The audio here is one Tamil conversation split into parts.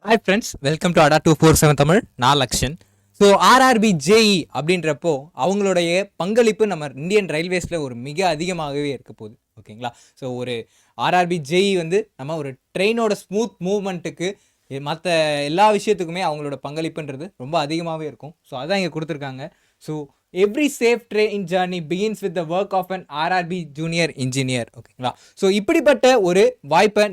ஹாய் ஃப்ரெண்ட்ஸ், வெல்கம் டு அடா 247 தமிழ். நான் லக்ஷன். ஸோ ஆர்ஆர்பி ஜேஇ அப்படின்றப்போ அவங்களுடைய பங்களிப்பு நம்ம இந்தியன் ரயில்வேஸில் ஒரு மிக அதிகமாகவே இருக்க போகுது. ஓகேங்களா? ஸோ ஒரு ஆர்ஆர்பி ஜேஇ வந்து நம்ம ஒரு ட்ரெயினோட ஸ்மூத் மூவ்மெண்ட்டுக்கு மற்ற எல்லா விஷயத்துக்குமே அவங்களோட பங்களிப்புன்றது ரொம்ப அதிகமாகவே இருக்கும். ஸோ அதான் இங்கே கொடுத்துருக்காங்க. So every safe train journey begins with the work of an RRB junior engineer. ஓகேங்களா? ஸோ இப்படிப்பட்ட ஒரு வாய்ப்பை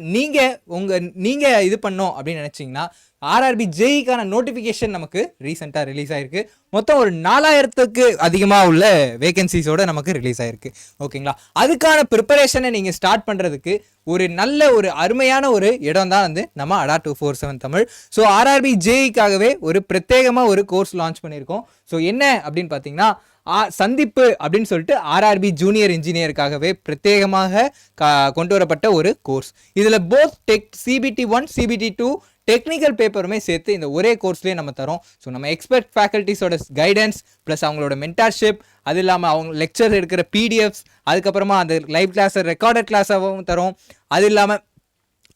நீங்கள் இது பண்ணோம் அப்படின்னு நினச்சிங்கன்னா ஆர்ஆர்பி ஜேஇக்கான நோட்டிஃபிகேஷன் நமக்கு ரீசெண்டாக ரிலீஸ் ஆகிருக்கு. மொத்தம் ஒரு 4000க்கு அதிகமாக உள்ள வேகன்சிஸோடு நமக்கு ரிலீஸ் ஆகிருக்கு. ஓகேங்களா? அதுக்கான ப்ரிப்பரேஷனை நீங்கள் ஸ்டார்ட் பண்ணுறதுக்கு ஒரு நல்ல ஒரு அருமையான ஒரு இடம் தான் வந்து நம்ம அடா 247 தமிழ். ஸோ ஆர்ஆர்பி ஜேஇக்காகவே ஒரு பிரத்யேகமாக ஒரு கோர்ஸ் லான்ச் பண்ணியிருக்கோம். ஸோ என்ன அப்படின்னு பார்த்தீங்கன்னா சந்திப்பு அப்படின்னு சொல்லிட்டு ஆர்ஆர்பி ஜூனியர் இன்ஜினியருக்காகவே பிரத்யேகமாக கொண்டு வரப்பட்ட ஒரு கோர்ஸ். இதில் போத் சிபிடி 1 சிபிடி 2 டெக்னிக்கல் பேப்பருமே சேர்த்து இந்த ஒரே கோர்ஸ்லேயே நம்ம தரோம். ஸோ நம்ம எக்ஸ்பர்ட் ஃபேக்கல்ட்டிஸோட கைடன்ஸ் ப்ளஸ் அவங்களோட மென்டார்ஷிப், அது இல்லாமல் அவங்க லெக்சர் எடுக்கிற பிடிஎஃப்ஸ், அதுக்கப்புறமா அந்த லைவ் கிளாஸை ரெக்கார்டட் கிளாஸாகவும் தரோம். அது இல்லாமல்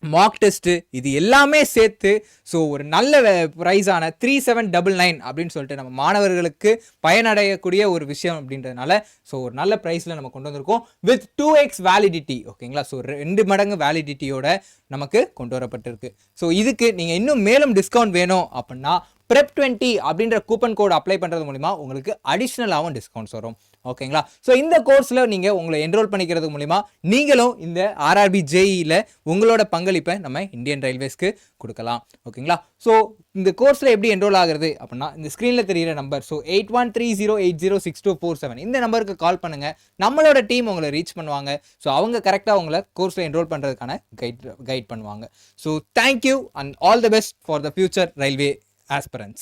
மார்க் டெஸ்ட்டு, இது எல்லாமே சேர்த்து ஸோ ஒரு நல்ல ப்ரைஸான 3799 அப்படின்னு சொல்லிட்டு நம்ம மாணவர்களுக்கு பயனடையக்கூடிய ஒரு விஷயம் அப்படின்றதுனால ஸோ ஒரு நல்ல ப்ரைஸில் நம்ம கொண்டு வந்திருக்கோம் வித் 2x வேலிடிட்டி. ஓகேங்களா? ஸோ 2 மடங்கு வேலிடிட்டியோட நமக்கு கொண்டு வரப்பட்டிருக்கு. ஸோ இதுக்கு நீங்கள் இன்னும் மேலும் டிஸ்கவுண்ட் வேணும் அப்படின்னா PREP20 அப்படின்ற கூப்பன் கோட் அப்ளை பண்ணுறது மூலிமா உங்களுக்கு அடிஷ்னலாகவும் டிஸ்கவுண்ட்ஸ் வரும். ஓகேங்களா? ஸோ இந்த கோர்ஸில் நீங்கள் உங்களை என்ரோல் பண்ணிக்கிறது மூலிமா நீங்களும் இந்த ஆர்ஆர்பி ஜேஇயில் உங்களோட பங்களிப்பை நம்ம இந்தியன் ரயில்வேஸ்க்கு கொடுக்கலாம். ஓகேங்களா? ஸோ இந்த கோர்ஸில் எப்படி என்ரோல் ஆகிறது அப்படின்னா இந்த ஸ்க்ரீனில் தெரிகிற நம்பர், ஸோ 8130806247 இந்த நம்பருக்கு கால் பண்ணுங்கள். நம்மளோட டீம் உங்களை ரீச் பண்ணுவாங்க. ஸோ அவங்க கரெக்டாக உங்களை கோர்ஸில் என்ரோல் பண்ணுறதுக்கான கைட் பண்ணுவாங்க. So thank you and all the best for the future railway aspirants.